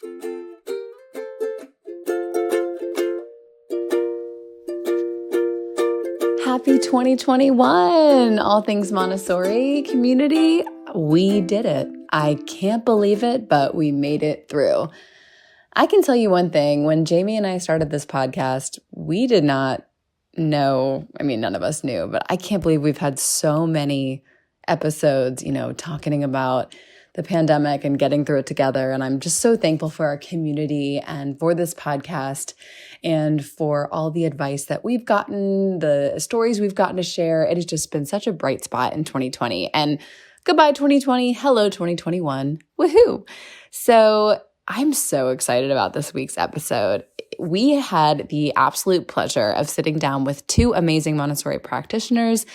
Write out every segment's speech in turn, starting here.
Happy 2021, All Things Montessori community. We did it. I can't believe it, but we made it through. I can tell you one thing. When Jamie and I started this podcast, we did not know, none of us knew, but I can't believe we've had so many episodes, talking about the pandemic and getting through it together. And I'm just so thankful for our community and for this podcast and for all the advice that we've gotten, the stories we've gotten to share. It has just been such a bright spot in 2020. And goodbye, 2020. Hello, 2021. Woohoo. So I'm so excited about this week's episode. We had the absolute pleasure of sitting down with two amazing Montessori practitioners.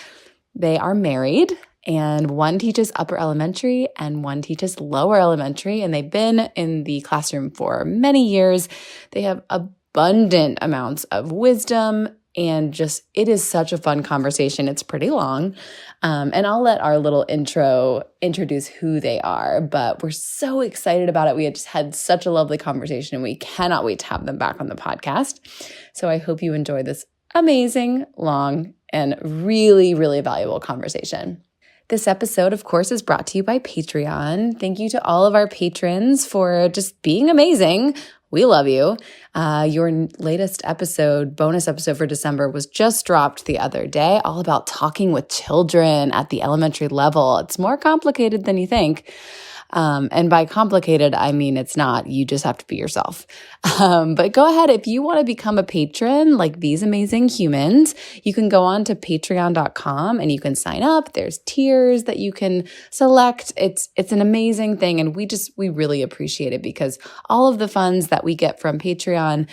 They are married, and one teaches upper elementary and one teaches lower elementary, and they've been in the classroom for many years. They have abundant amounts of wisdom, and just, it is such a fun conversation. It's pretty long. And I'll let our little intro introduce who they are, but we're so excited about it. We had just had such a lovely conversation, and we cannot wait to have them back on the podcast. So I hope you enjoy this amazing, long, and really, really valuable conversation. This episode, of course, is brought to you by Patreon. Thank you to all of our patrons for just being amazing. We love you. Your latest episode, bonus episode for December, was just dropped the other day, all about talking with children at the elementary level. It's more complicated than you think. And by complicated, I mean it's not. You just have to be yourself. But go ahead. If you want to become a patron like these amazing humans, you can go on to patreon.com and you can sign up. There's tiers that you can select. It's an amazing thing. And we really appreciate it because all of the funds that we get from Patreon,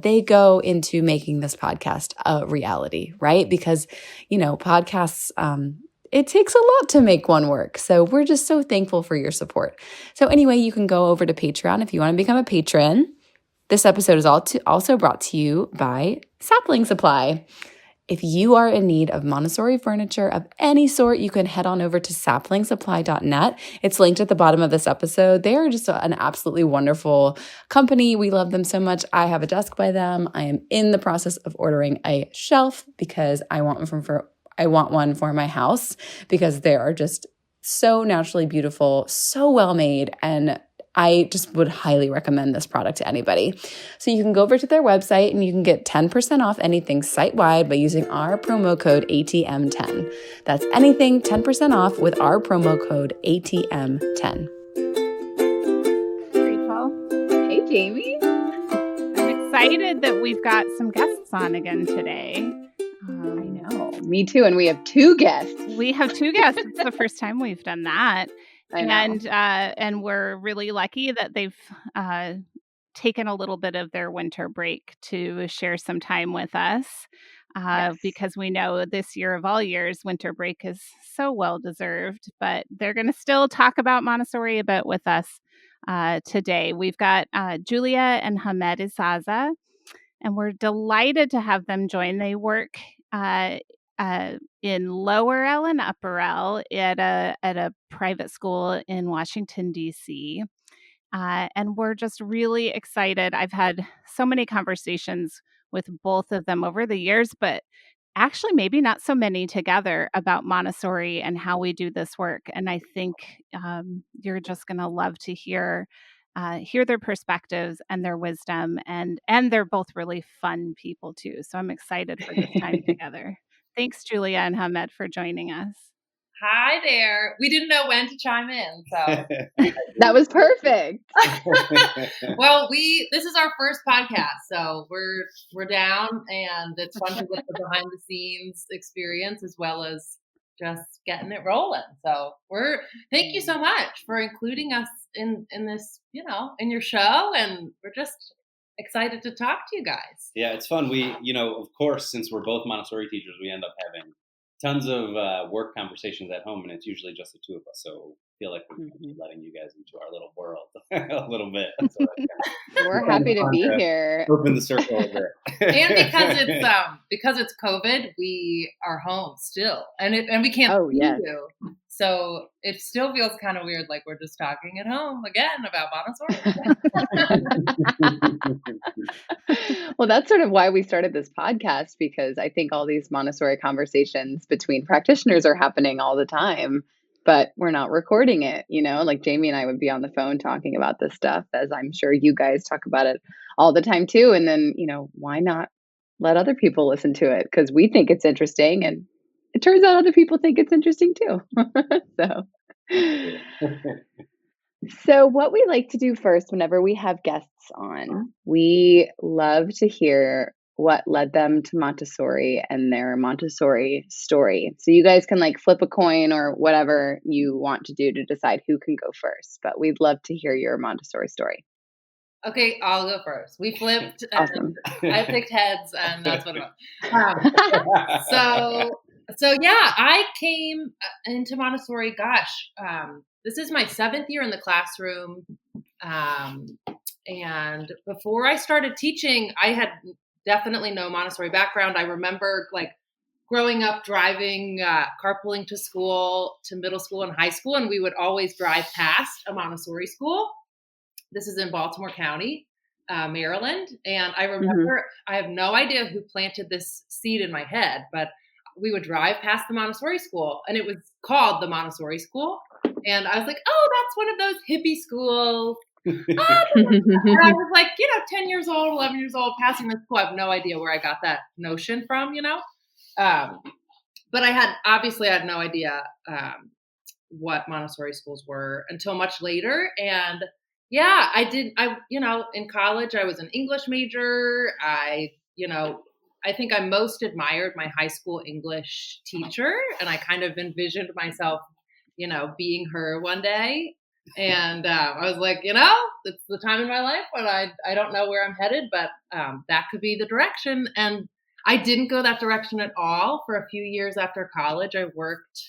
they go into making this podcast a reality, right? Because, podcasts, it takes a lot to make one work. So we're just so thankful for your support. So anyway, you can go over to Patreon if you want to become a patron. This episode is also brought to you by Sapling Supply. If you are in need of Montessori furniture of any sort, you can head on over to saplingsupply.net. It's linked at the bottom of this episode. They are just an absolutely wonderful company. We love them so much. I have a desk by them. I am in the process of ordering a shelf because I want one for my house because they are just so naturally beautiful, so well made, and I just would highly recommend this product to anybody. So you can go over to their website and you can get 10% off anything site-wide by using our promo code ATM10. That's anything 10% off with our promo code ATM10. Rachel. Hey, Jamie. I'm excited that we've got some guests on again today. I know. Me too. And we have two guests. It's the first time we've done that. I know. And we're really lucky that they've taken a little bit of their winter break to share some time with us. Yes. Because we know this year of all years, winter break is so well deserved, but they're going to still talk about Montessori a bit with us today. We've got Julia and Hamed Isaza, and we're delighted to have them join. They work in Lower L and Upper L at a private school in Washington, D.C. And we're just really excited. I've had so many conversations with both of them over the years, but actually maybe not so many together about Montessori and how we do this work. And I think you're just going to love to hear their perspectives and their wisdom, and they're both really fun people too. So I'm excited for this time together. Thanks, Julia and Hamed, for joining us. Hi there. We didn't know when to chime in, so That was perfect. Well, this is our first podcast, so we're down, and it's fun to get the behind the scenes experience as well as just getting it rolling. So thank you so much for including us in this, in your show, and we're just excited to talk to you guys. Yeah, it's fun. We, of course, since we're both Montessori teachers, we end up having tons of work conversations at home, and it's usually just the two of us. So I feel like we're letting you guys into our little world a little bit. So we're happy to be here. Open the circle a And because it's COVID, we are home still, and we can't see you. So it still feels kind of weird, like we're just talking at home again about Montessori. Well, that's sort of why we started this podcast, because I think all these Montessori conversations between practitioners are happening all the time, but we're not recording it, like Jamie and I would be on the phone talking about this stuff, as I'm sure you guys talk about it all the time too. And then, why not let other people listen to it? Because we think it's interesting, and it turns out other people think it's interesting too. So what we like to do first, whenever we have guests on, we love to hear what led them to Montessori and their Montessori story. So you guys can flip a coin or whatever you want to do to decide who can go first. But we'd love to hear your Montessori story. Okay, I'll go first. We flipped. Awesome. I picked heads, and that's what it was. So yeah, I came into Montessori. Gosh, this is my 7th year in the classroom. And before I started teaching, I had definitely no Montessori background. I remember growing up driving, carpooling to school, to middle school and high school, and we would always drive past a Montessori school. This is in Baltimore County, Maryland. And I remember, I have no idea who planted this seed in my head, but we would drive past the Montessori school, and it was called the Montessori school. And I was like, oh, that's one of those hippie schools. And I was 10 years old, 11 years old, passing the school. I have no idea where I got that notion from, But I had no idea what Montessori schools were until much later. And yeah, in college, I was an English major. I think I most admired my high school English teacher, and I kind of envisioned myself, being her one day. And I was like, it's the time in my life when I don't know where I'm headed, but that could be the direction. And I didn't go that direction at all. For a few years after college, I worked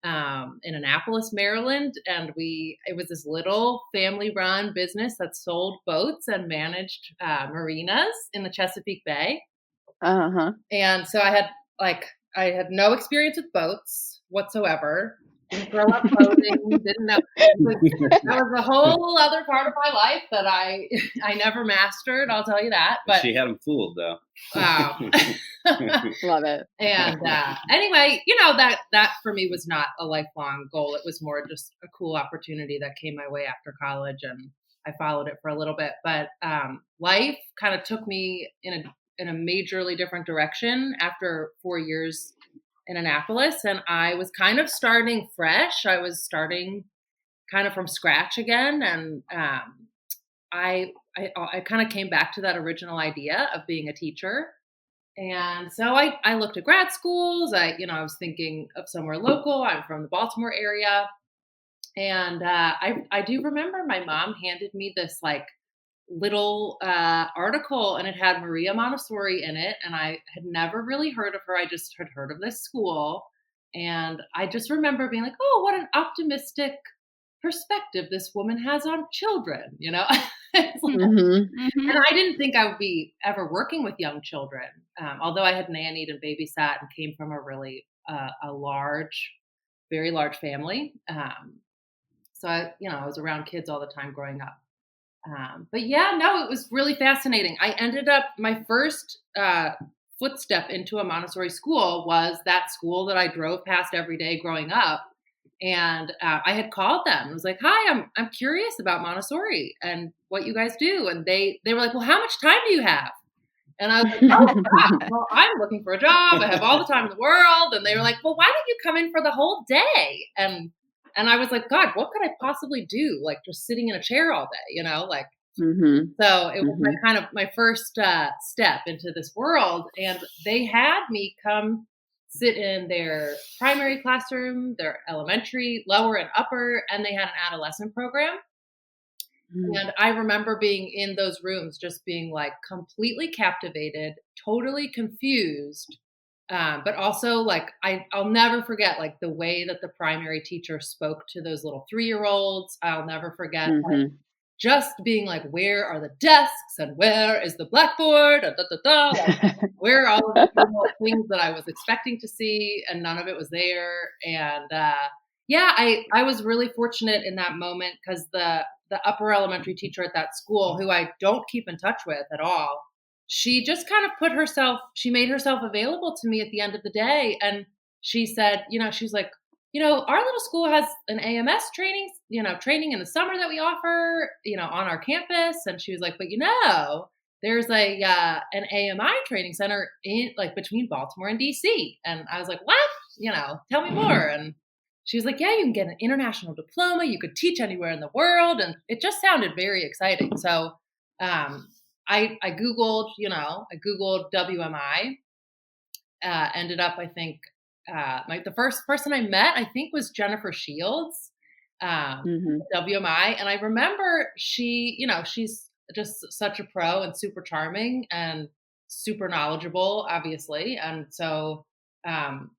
in Annapolis, Maryland, and it was this little family-run business that sold boats and managed marinas in the Chesapeake Bay. And so I had no experience with boats whatsoever. Didn't grow up boating. Didn't know. That was a whole other part of my life that I never mastered. I'll tell you that. But she had him fooled, though. Wow. Love it. And anyway, that for me was not a lifelong goal. It was more just a cool opportunity that came my way after college, and I followed it for a little bit. But life kind of took me in a majorly different direction after 4 years in Annapolis, and I was kind of starting fresh. I was starting kind of from scratch again, and I kind of came back to that original idea of being a teacher. And so I looked at grad schools. I was thinking of somewhere local. I'm from the Baltimore area, and I do remember my mom handed me this little article, and it had Maria Montessori in it, and I had never really heard of her. I just had heard of this school, and I just remember being like, oh, what an optimistic perspective this woman has on children, And I didn't think I would be ever working with young children, although I had nannied and babysat and came from a really very large family. So I was around kids all the time growing up. But yeah, no, it was really fascinating. I ended up, my first footstep into a Montessori school was that school that I drove past every day growing up. And I had called them. I was like, hi, I'm curious about Montessori and what you guys do. And they were like, well, how much time do you have? And I was like, oh, God, well, I'm looking for a job. I have all the time in the world. And they were like, well, why don't you come in for the whole day? And I was like, God, what could I possibly do? Just sitting in a chair all day, So it was my first step into this world. And they had me come sit in their primary classroom, their elementary, lower and upper, and they had an adolescent program. And I remember being in those rooms, just being completely captivated, totally confused. But also I'll never forget the way that the primary teacher spoke to those little 3-year-olds. I'll never forget just being like, where are the desks and where is the blackboard? And like, where are all of the little things that I was expecting to see, and none of it was there. And I was really fortunate in that moment because the upper elementary teacher at that school, who I don't keep in touch with at all, she just kind of she made herself available to me at the end of the day. And she said, she's like, our little school has an AMS training in the summer that we offer, on our campus. And she was like, but there's an AMI training center in like between Baltimore and DC. And I was like, what? Tell me more. And she was like, yeah, you can get an international diploma. You could teach anywhere in the world. And it just sounded very exciting. So I Googled WMI, ended up, I think, the first person I met, I think, was Jennifer Shields, WMI. And I remember she's just such a pro and super charming and super knowledgeable, obviously. And so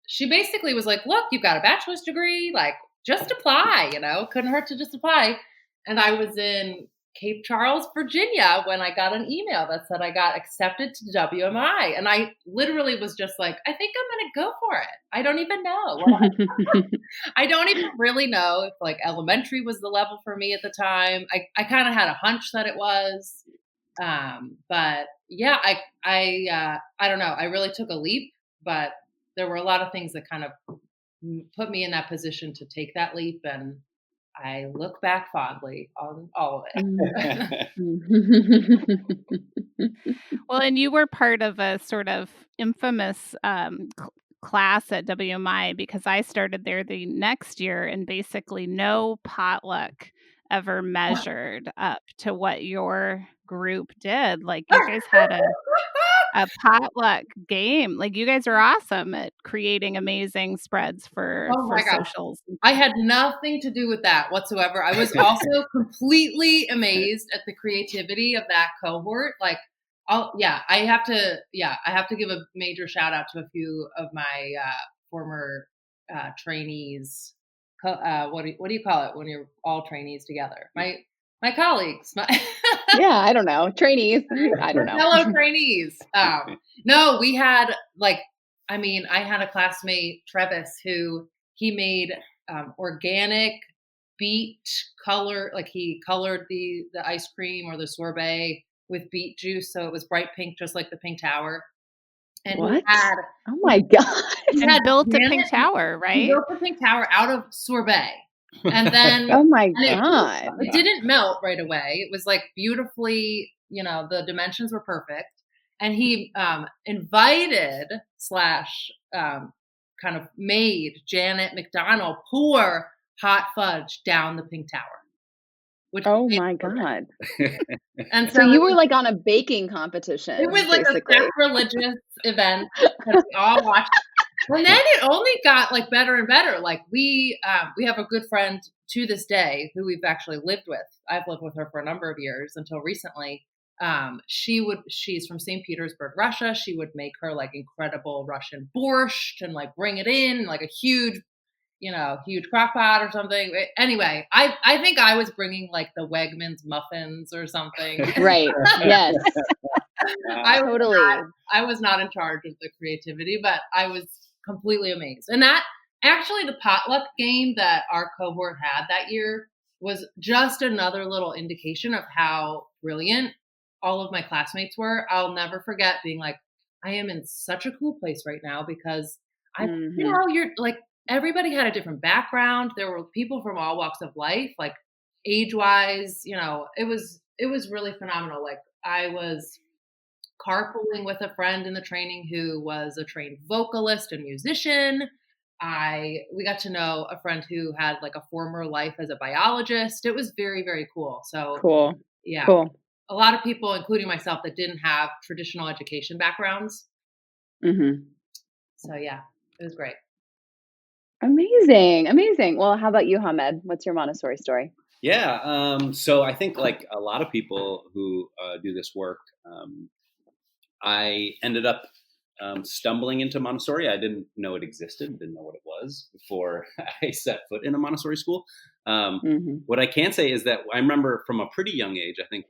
she basically was like, look, you've got a bachelor's degree, like just apply, couldn't hurt to just apply. And I was in Cape Charles, Virginia, when I got an email that said I got accepted to WMI. And I literally was just like, I think I'm going to go for it. I don't even know. I don't even really know if like elementary was the level for me at the time. I kind of had a hunch that it was. But yeah, I don't know. I really took a leap, but there were a lot of things that kind of put me in that position to take that leap. And I look back fondly on all of it. Well, and you were part of a sort of infamous class at WMI, because I started there the next year, and basically no potluck ever measured up to what your group did. Like, you guys had a potluck game. Like, you guys are awesome at creating amazing spreads for socials. I had nothing to do with that whatsoever. I was also completely amazed at the creativity of that cohort. Like, I have to give a major shout out to a few of my former trainees. What do you call it when you're all trainees together? My colleagues. Yeah, I don't know. Trainees. I don't know. Fellow trainees. No, we had I had a classmate, Travis, who he made organic beet color. Like, he colored the ice cream or the sorbet with beet juice, so it was bright pink, just like the Pink Tower. And what? Oh my God. And built a Pink Tower, right? He built a Pink Tower out of sorbet. And then oh my God. It didn't melt right away. It was like beautifully, the dimensions were perfect. And he invited / kind of made Janet McDonald pour hot fudge down the Pink Tower. Oh my God. And so you were like on a baking competition. It was like basically a sacrilegious event that we all watched. And then it only got like better and better. Like, we have a good friend to this day who we've actually lived with. I've lived with her for a number of years until recently. She's from St. Petersburg, Russia. She would make her like incredible Russian borscht and like bring it in like a huge crock pot or something. Anyway, I think I was bringing like the Wegmans muffins or something. Right. Yes. I was not in charge of the creativity, but I was completely amazed. And that actually, the potluck game that our cohort had that year was just another little indication of how brilliant all of my classmates were. I'll never forget being like, I am in such a cool place right now because you're like, everybody had a different background. There were people from all walks of life, like age-wise, it was really phenomenal. Like, I was carpooling with a friend in the training who was a trained vocalist and musician. We got to know a friend who had like a former life as a biologist. It was very, very cool. So cool. Yeah. Cool. A lot of people, including myself, that didn't have traditional education backgrounds. Mm-hmm. So yeah, it was great. Amazing. Well, how about you, Hamed? What's your Montessori story? Yeah. So I think like a lot of people who do this work, I ended up stumbling into Montessori. I didn't know it existed, didn't know what it was before I set foot in a Montessori school. What I can say is that I remember from a pretty young age, I think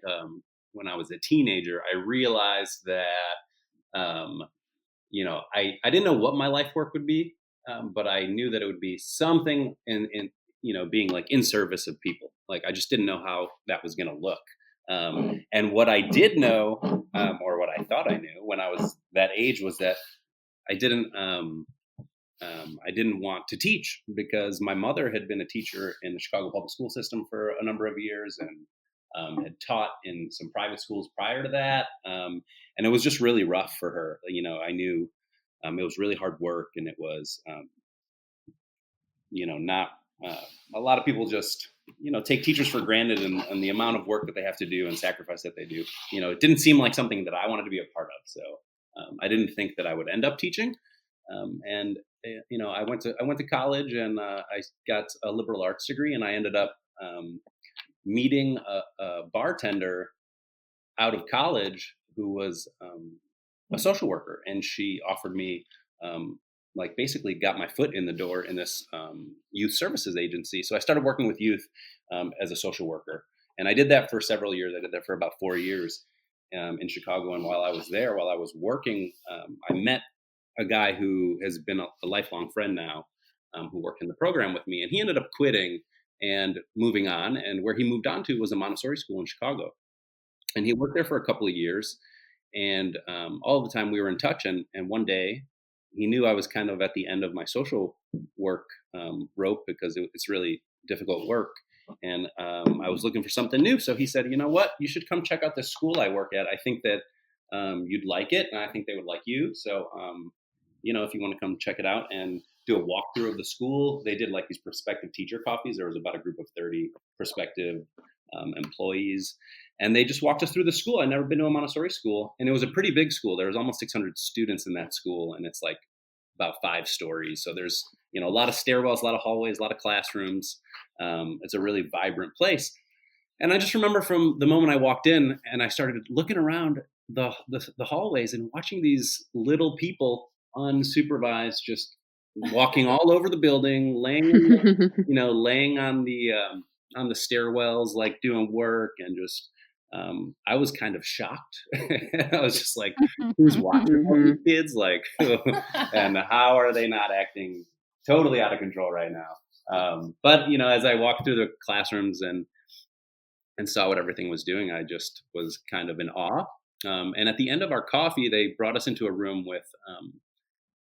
when I was a teenager, I realized that, I didn't know what my life work would be, but I knew that it would be something in being like in service of people. Like I just didn't know how that was going to look. And what I did know, or what I thought I knew when I was that age, was that I didn't want to teach because my mother had been a teacher in the Chicago public school system for a number of years and had taught in some private schools prior to that. And it was just really rough for her. I knew it was really hard work, and it was, not a lot of people just, take teachers for granted and the amount of work that they have to do and sacrifice that they do. It didn't seem like something that I wanted to be a part of. So I didn't think that I would end up teaching. And I went to college, and I got a liberal arts degree, and I ended up meeting a bartender out of college who was a social worker, and she offered me basically got my foot in the door in this youth services agency. So I started working with youth as a social worker, and I did that for several years. I did that for about 4 years in Chicago, and while I was working, I met a guy who has been a lifelong friend now, who worked in the program with me, and he ended up quitting and moving on. And where he moved on to was a Montessori school in Chicago, and he worked there for a couple of years. And all the time we were in touch. And one day he knew I was kind of at the end of my social work rope because it's really difficult work. And I was looking for something new. So he said, you know what, you should come check out this school I work at. I think that you'd like it, and I think they would like you. So, if you want to come check it out and do a walkthrough of the school. They did like these prospective teacher coffees. There was about a group of 30 prospective employees, and they just walked us through the school. I'd never been to a Montessori school, and it was a pretty big school. There was almost 600 students in that school, and it's like about 5 stories. So there's, a lot of stairwells, a lot of hallways, a lot of classrooms. It's a really vibrant place. And I just remember from the moment I walked in and I started looking around the hallways and watching these little people unsupervised, just walking all over the building, laying on the stairwells, like doing work, and just I was kind of shocked. I was just like, who's watching all these kids? Like, and how are they not acting totally out of control right now? But as I walked through the classrooms and saw what everything was doing, I just was kind of in awe. And at the end of our coffee, they brought us into a room with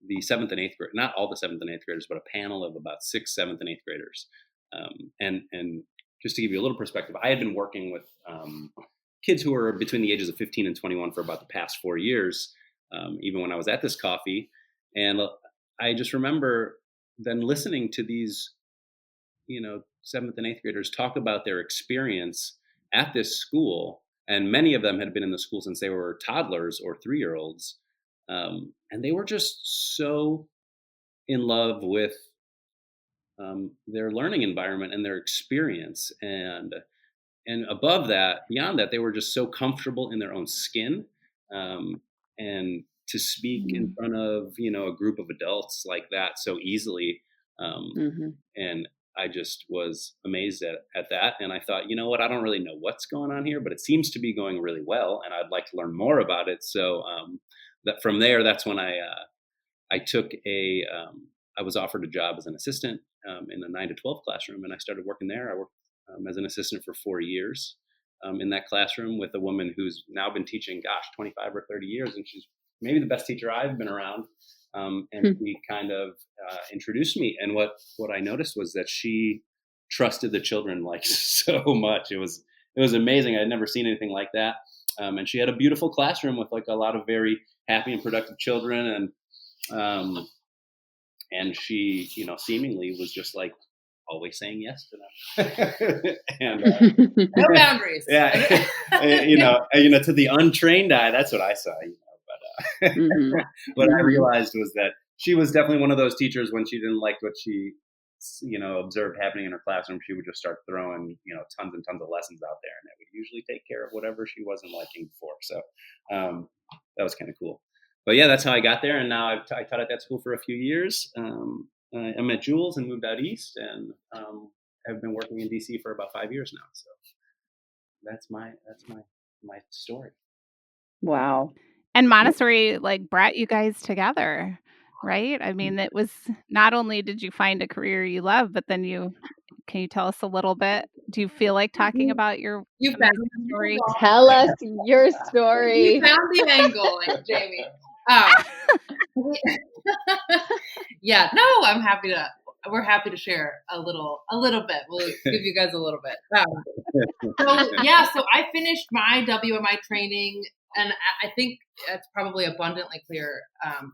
the 7th and 8th grade, not all the 7th and 8th graders, but a panel of about 6th, 7th, and 8th graders. And just to give you a little perspective, I had been working with kids who were between the ages of 15 and 21 for about the past 4 years, even when I was at this coffee. And I just remember then listening to these, 7th and 8th graders talk about their experience at this school. And many of them had been in the school since they were toddlers or 3-year-olds. And they were just so in love with their learning environment and their experience. And above that, beyond that, they were just so comfortable in their own skin. And to speak in front of, a group of adults like that so easily. And I just was amazed at that. And I thought, you know what, I don't really know what's going on here, but it seems to be going really well, and I'd like to learn more about it. So that from there, that's when I took I was offered a job as an assistant in a 9 to 12 classroom, and I started working there. I worked as an assistant for 4 years in that classroom with a woman who's now been teaching, 25 or 30 years, and she's maybe the best teacher I've been around. And she kind of introduced me. And what I noticed was that she trusted the children like so much. It was amazing. I'd never seen anything like that. And she had a beautiful classroom with like a lot of very happy and productive children. And she, seemingly was just like always saying yes to them. And no boundaries. Yeah. To the untrained eye, that's what I saw. What I realized was that she was definitely one of those teachers. When she didn't like what she, observed happening in her classroom, she would just start throwing, tons and tons of lessons out there, and it would usually take care of whatever she wasn't liking before. So that was kind of cool. But yeah, that's how I got there. And now I taught at that school for a few years. I met Jules and moved out east, and have been working in DC for about 5 years now. So that's my story. Wow. And Montessori like brought you guys together, right? I mean, it was not only did you find a career you love, but then can you tell us a little bit? Do you feel like talking about your You found amazing the story? angle. Tell us your You story. found the angle, Jamie. Yeah, no, we're happy to share a little bit. We'll give you guys a little bit. So I finished my WMI training, and I think it's probably abundantly clear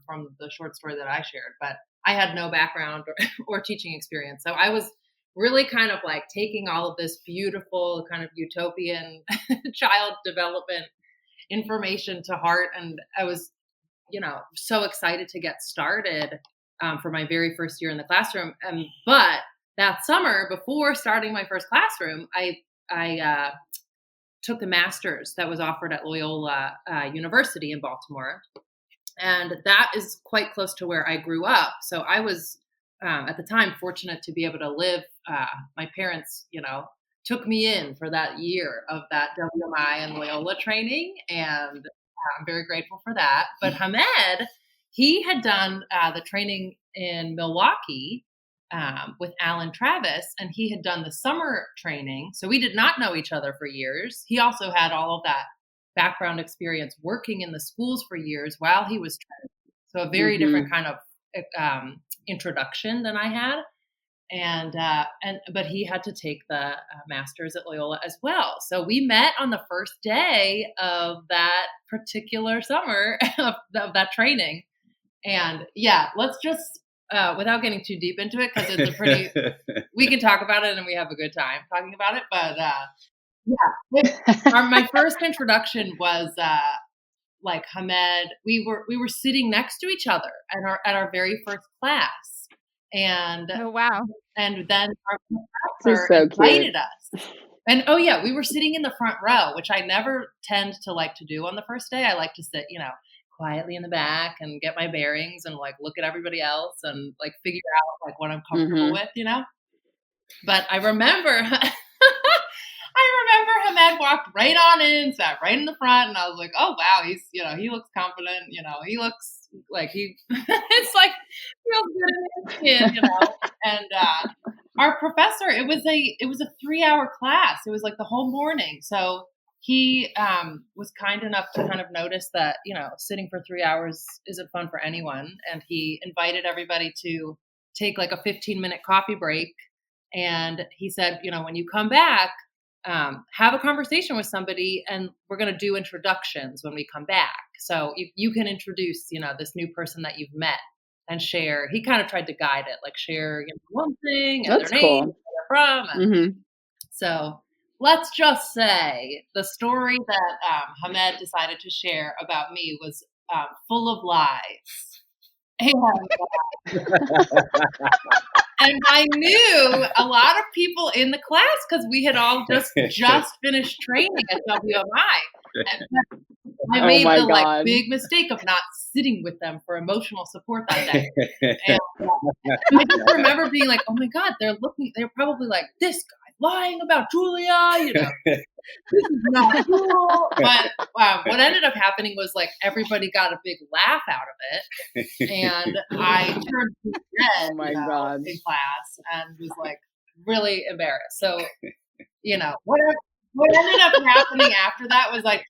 from the short story that I shared, but I had no background or teaching experience. So I was really kind of like taking all of this beautiful kind of utopian child development information to heart. And I was, so excited to get started for my very first year in the classroom. But that summer, before starting my first classroom, I took the master's that was offered at Loyola University in Baltimore. And that is quite close to where I grew up. So I was, at the time, fortunate to be able to live. My parents, took me in for that year of that WMI and Loyola training. And I'm very grateful for that. But Hamed, he had done the training in Milwaukee with Alan Travis, and he had done the summer training. So we did not know each other for years. He also had all of that background experience working in the schools for years while he was training. So a very different kind of introduction than I had. But he had to take the master's at Loyola as well. So we met on the first day of that particular summer of that training. And yeah, let's just, without getting too deep into it, because it's a pretty, we can talk about it and we have a good time talking about it. But my first introduction was like Hamed. We were sitting next to each other at our very first class. And oh wow! And then our professor invited us. And we were sitting in the front row, which I never tend to like to do on the first day. I like to sit, quietly in the back and get my bearings and like look at everybody else and like figure out like what I'm comfortable with, But I remember Hamed walked right on in, sat right in the front, and I was like, oh wow, he's he looks confident, he looks like he it's like feels good in his skin, And our professor, it was a 3-hour class. It was like the whole morning. So he was kind enough to kind of notice that, sitting for 3 hours isn't fun for anyone. And he invited everybody to take like a 15-minute coffee break. And he said, when you come back, have a conversation with somebody, and we're going to do introductions when we come back. So you can introduce, this new person that you've met and share. He kind of tried to guide it, like share one thing and That's their cool. name, where they're from. And so let's just say the story that Hamed decided to share about me was full of lies. And I knew a lot of people in the class because we had all just finished training at WMI. And I made the like big mistake of not sitting with them for emotional support that day. And I just remember being like, oh my God, they're probably like, this guy lying about Julia, this is not cool. But what ended up happening was like everybody got a big laugh out of it. And I turned red God. In class and was like really embarrassed. So, what ended up happening after that was I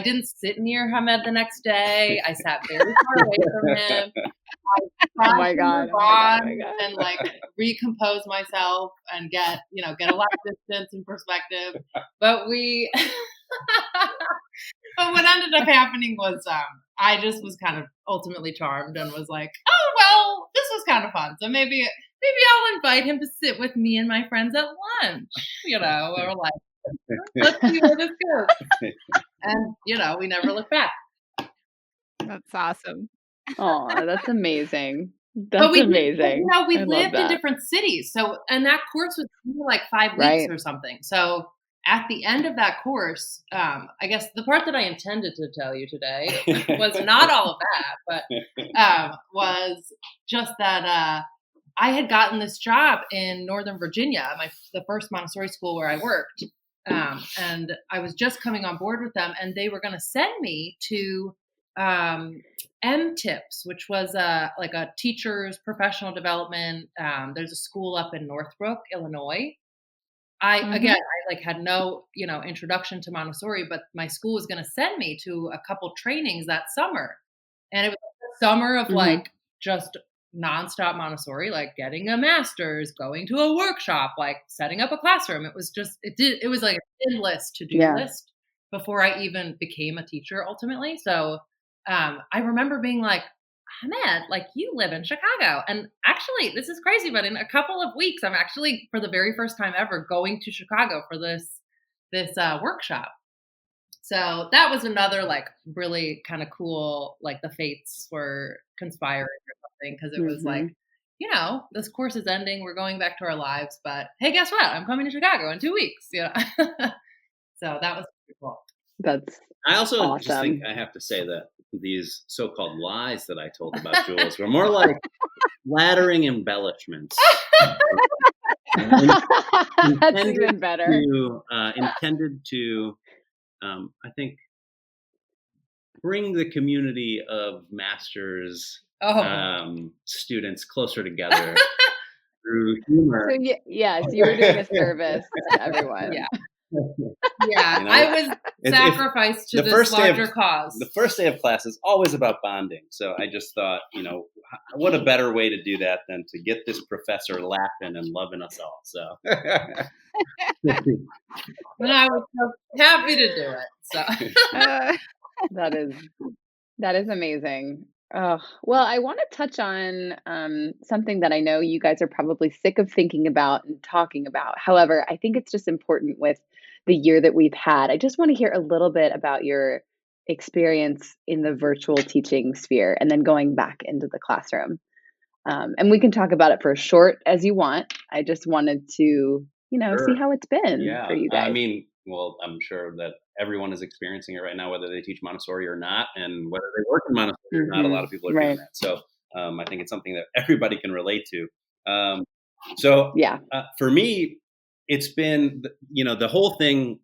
didn't sit near Hamed the next day. I sat very far away from him. I tried to move on and like recompose myself and get a lot of distance and perspective. But but what ended up happening was I just was kind of ultimately charmed and was like, oh, well, this was kind of fun. So maybe I'll invite him to sit with me and my friends at lunch, or like, let's see where this goes. And, we never look back. That's awesome. Oh, that's amazing. That's amazing. We lived in different cities. So, and that course was like 5 weeks or something. So at the end of that course, I guess the part that I intended to tell you today was not all of that, but was just that I had gotten this job in Northern Virginia, the first Montessori school where I worked. And I was just coming on board with them, and they were going to send me to M-TIPS, which was like a teacher's professional development. There's a school up in Northbrook, Illinois. Again, I like had no, introduction to Montessori, but my school was going to send me to a couple trainings that summer. And it was the summer of like just nonstop Montessori, like getting a master's, going to a workshop, like setting up a classroom. It was just, it was like an endless to-do list before I even became a teacher ultimately. So I remember being like, Hamed, like you live in Chicago. And actually, this is crazy, but in a couple of weeks, I'm actually, for the very first time ever, going to Chicago for this workshop. So that was another like really kind of cool, like the fates were conspiring or something, because it was like, this course is ending. We're going back to our lives. But hey, guess what? I'm coming to Chicago in 2 weeks. So that was pretty cool. That's I also awesome. just think I have to say that these so-called lies that I told about Jules were more like flattering embellishments. That's even better. Intended to, I think, bring the community of masters students closer together through humor. So, yes, you were doing a service to everyone. Yeah, I was sacrificed to this larger cause. The first day of class is always about bonding. So I just thought, what a better way to do that than to get this professor laughing and loving us all. So and I was so happy to do it. So that is amazing. Oh, well, I want to touch on something that I know you guys are probably sick of thinking about and talking about. However, I think it's just important with the year that we've had. I just want to hear a little bit about your experience in the virtual teaching sphere and then going back into the classroom. And we can talk about it for as short as you want. I just wanted to, see how it's been for you guys. I mean, well, I'm sure that everyone is experiencing it right now, whether they teach Montessori or not, and whether they work in Montessori or not. A lot of people are doing that. So I think it's something that everybody can relate to. For me, it's been, the whole thing,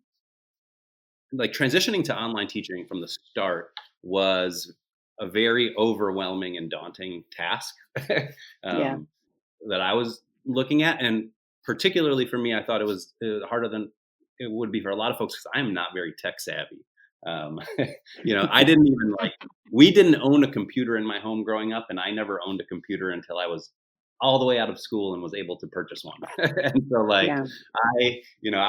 like transitioning to online teaching from the start was a very overwhelming and daunting task that I was looking at. And particularly for me, I thought it was harder than it would be for a lot of folks because I'm not very tech savvy. I didn't even we didn't own a computer in my home growing up, and I never owned a computer until I was all the way out of school and was able to purchase one. And so I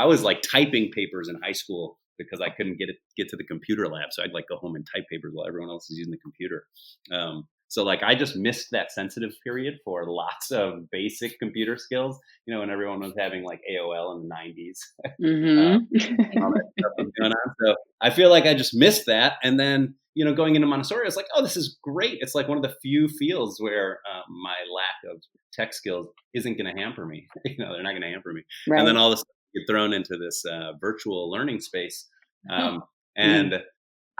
was like typing papers in high school because I couldn't get to the computer lab. So I'd go home and type papers while everyone else is using the computer. So I just missed that sensitive period for lots of basic computer skills, when everyone was having AOL in the 90s. And all that stuff was going on. So I feel like I just missed that. And then, going into Montessori, I was like, oh, this is great. It's one of the few fields where my lack of tech skills isn't going to hamper me. They're not going to hamper me. Right. And then all of a sudden get thrown into this virtual learning space. And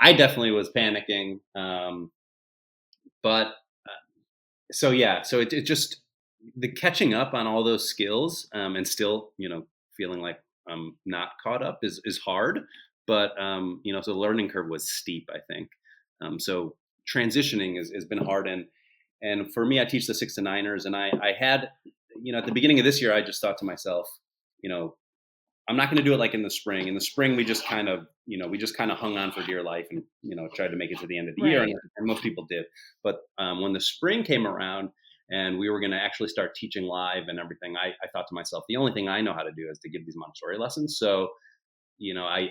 I definitely was panicking. So it just, the catching up on all those skills and still, feeling like I'm not caught up is hard. But, so the learning curve was steep, I think. So transitioning has been hard. And for me, I teach the 6 to 9ers, and I had, at the beginning of this year, I just thought to myself, I'm not going to do it like in the spring. In the spring, we just kind of hung on for dear life and, tried to make it to the end of the year. And most people did. But when the spring came around and we were going to actually start teaching live and everything, I thought to myself, the only thing I know how to do is to give these Montessori lessons. So, I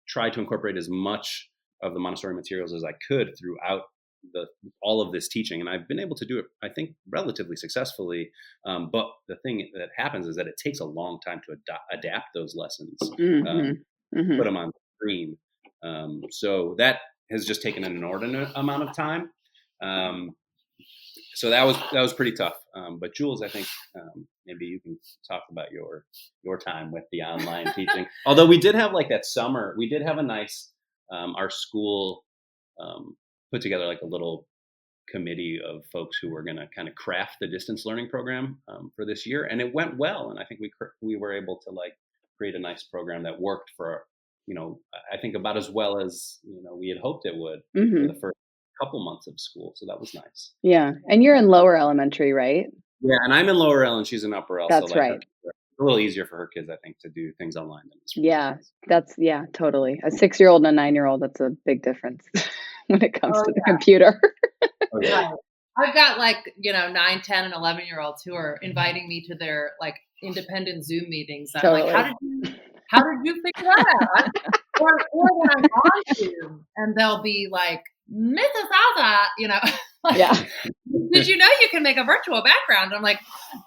tried to incorporate as much of the Montessori materials as I could throughout all of this teaching. And I've been able to do it, I think, relatively successfully. But the thing that happens is that it takes a long time to adapt those lessons, put them on the screen. So that has just taken an inordinate amount of time. So that was pretty tough. But Jules, I think maybe you can talk about your time with the online teaching. Although we did have that summer, we did have a nice, our school put together a little committee of folks who were going to kind of craft the distance learning program for this year, and it went well. And I think we were able to like create a nice program that worked for, I think about as well as we had hoped it would for the first couple months of school. So that was nice. Yeah, and you're in lower elementary, right? Yeah, and I'm in lower L and she's in upper L. That's so like right. It's a little easier for her kids, I think, to do things online than it's for Yeah, totally. A 6-year-old and a 9-year-old, that's a big difference when it comes to the computer. Right. I've got like, 9, 10, and 11-year-olds who are inviting me to their like independent Zoom meetings. I'm Totally. like, how did you figure that out? Or when I'm on Zoom and they'll be like, Mrs. Isaza, like, Yeah. did you know you can make a virtual background? I'm like,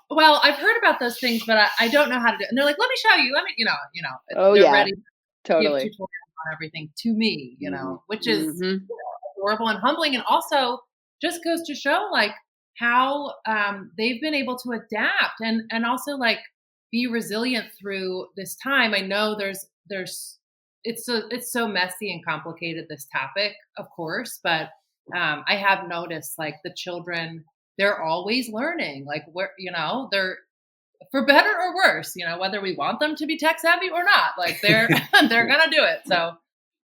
well, I've heard about those things, but I don't know how to do it. And they're like, let me show you. They're ready to totally. give tutorials on everything to me, which is adorable and humbling. And also just goes to show like how they've been able to adapt and also like be resilient through this time. I know it's so messy and complicated, this topic, of course, but I have noticed like the children, they're always learning, like they're for better or worse, whether we want them to be tech savvy or not, like they're gonna do it. So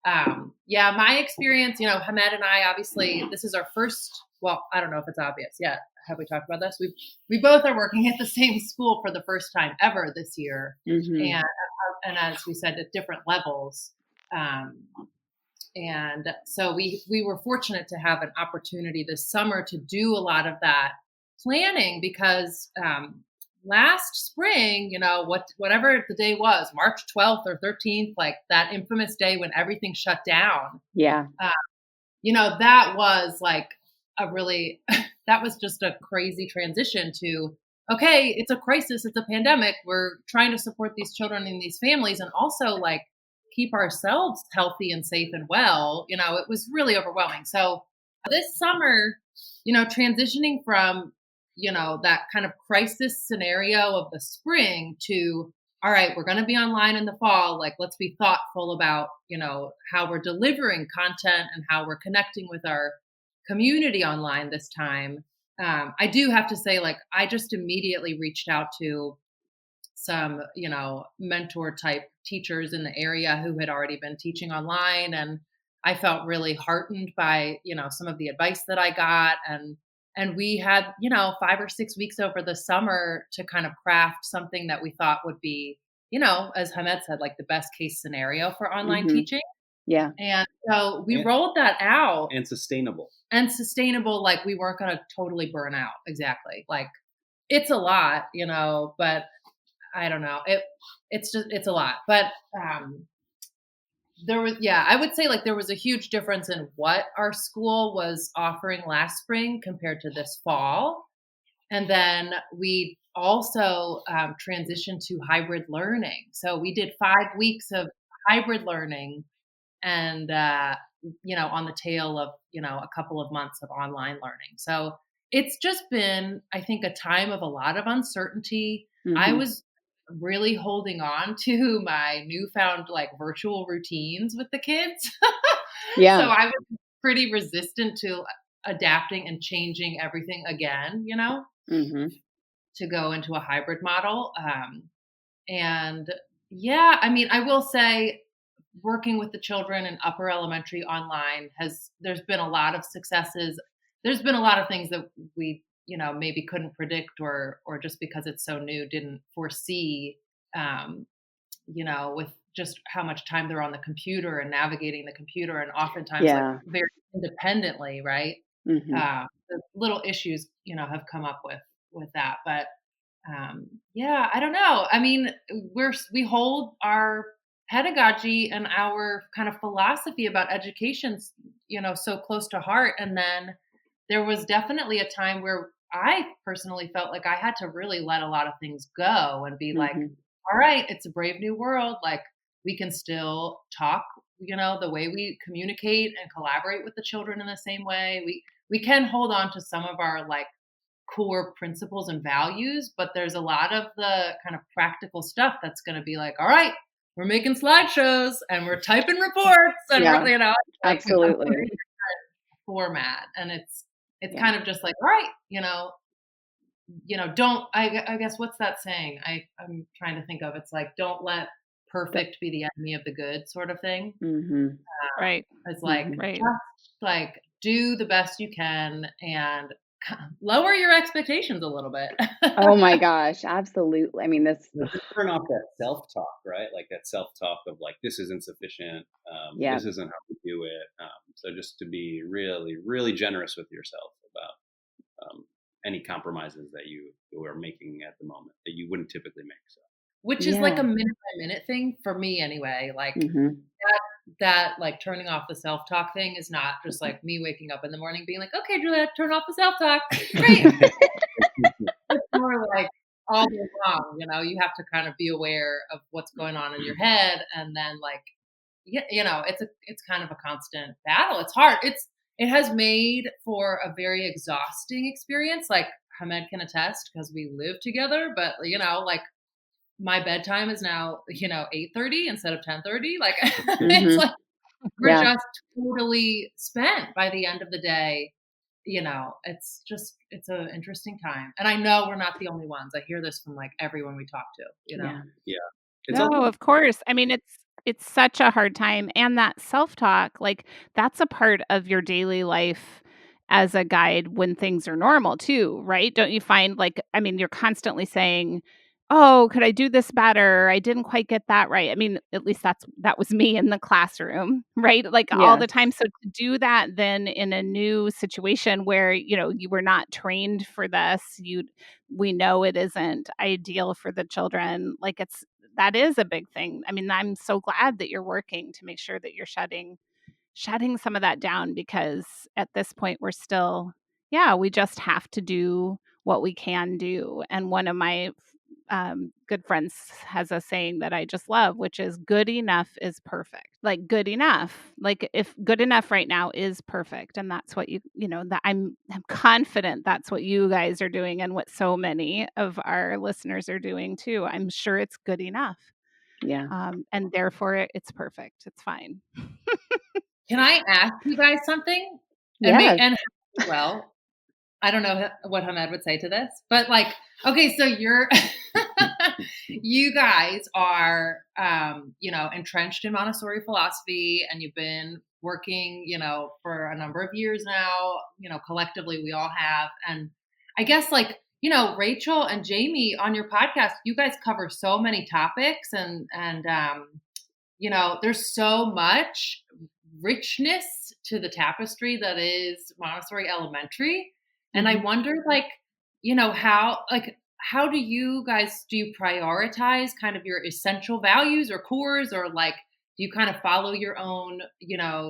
my experience, Hamed and I, obviously this is our first, well, I don't know if it's obvious yet. Have we talked about this? We both are working at the same school for the first time ever this year. And as we said, at different levels. And so we were fortunate to have an opportunity this summer to do a lot of that planning because last spring, whatever the day was, March 12th or 13th, like that infamous day when everything shut down. Yeah. That was like that was just a crazy transition to, okay, it's a crisis, it's a pandemic. We're trying to support these children and these families and also like keep ourselves healthy and safe and well. It was really overwhelming. So this summer, transitioning from, that kind of crisis scenario of the spring to, all right, we're going to be online in the fall. Like, let's be thoughtful about, how we're delivering content and how we're connecting with our community online this time. I do have to say, like, I just immediately reached out to some, mentor type teachers in the area who had already been teaching online. And I felt really heartened by, some of the advice that I got. And we had, 5 or 6 weeks over the summer to kind of craft something that we thought would be, as Hamed said, like the best case scenario for online teaching. Yeah. And so we rolled that out. And sustainable. Like we weren't going to totally burn out. Exactly. Like it's a lot, but I don't know. It's a lot. But I would say like there was a huge difference in what our school was offering last spring compared to this fall. And then we also transitioned to hybrid learning. So we did 5 weeks of hybrid learning and, on the tail of, a couple of months of online learning. So it's just been, I think, a time of a lot of uncertainty. I was really holding on to my newfound like virtual routines with the kids. Yeah. So I was pretty resistant to adapting and changing everything again, to go into a hybrid model. I will say working with the children in upper elementary online there's been a lot of successes. There's been a lot of things that we, maybe couldn't predict or just because it's so new, didn't foresee, with just how much time they're on the computer and navigating the computer and oftentimes like very independently, right? The little issues, have come up with that, but I don't know. I mean, we hold our pedagogy and our kind of philosophy about education, so close to heart. And then there was definitely a time where I personally felt like I had to really let a lot of things go and be like, all right, it's a brave new world. Like we can still talk, the way we communicate and collaborate with the children in the same way. We can hold on to some of our like core principles and values, but there's a lot of the kind of practical stuff that's going to be like, all right, we're making slideshows and we're typing reports and absolutely format. And it's Yeah. kind of just like, all right, don't, I guess, what's that saying? I'm trying to think of, it's like, don't let perfect be the enemy of the good sort of thing. Mm-hmm. Right. It's like, Right. just like do the best you can and lower your expectations a little bit. Oh my gosh, absolutely. I mean, Just turn off that self-talk, right? Like that self-talk of like, this isn't sufficient. yeah, This isn't how we do it. So just to be really, really generous with yourself about any compromises that you are making at the moment that you wouldn't typically make. So. Which is like yeah. a minute by minute thing for me anyway. Like Mm-hmm. that like turning off the self-talk thing is not just like me waking up in the morning being like, okay, Julia, turn off the self-talk. Great. It's more like all day long, you have to kind of be aware of what's going on in your head. And then like, it's kind of a constant battle. It's hard. It has made for a very exhausting experience. Like Hamed can attest because we live together, but like my bedtime is now, 8:30 instead of 10:30. Like it's like we're Yeah. just totally spent by the end of the day. It's an interesting time. And I know we're not the only ones. I hear this from like everyone we talk to, Yeah. Yeah. It's No, also of course. I mean, it's such a hard time, and that self-talk, like, that's a part of your daily life as a guide when things are normal too, right? Don't you find, like, I mean, you're constantly saying, "Oh, could I do this better? I didn't quite get that right." I mean, at least that was me in the classroom, right? Like, all the Yes. time. So to do that then in a new situation where, you were not trained for this, we know it isn't ideal for the children. Like, that is a big thing. I mean, I'm so glad that you're working to make sure that you're shutting some of that down, because at this point we're still, we just have to do what we can do. And one of my good friends has a saying that I just love, which is good enough is perfect. Like, good enough, like if good enough right now is perfect, and that's what that I'm confident that's what you guys are doing, and what so many of our listeners are doing too. I'm sure it's good enough. Yeah. And therefore it's perfect. It's fine. Can I ask you guys something? Yeah. And well, I don't know what Hamed would say to this, but like, okay, so you guys are, entrenched in Montessori philosophy, and you've been working, for a number of years now. Collectively we all have, and I guess like, Rachel and Jamie, on your podcast, you guys cover so many topics, and there's so much richness to the tapestry that is Montessori Elementary. And I wonder, like, how do you prioritize kind of your essential values or cores, or like, do you kind of follow your own,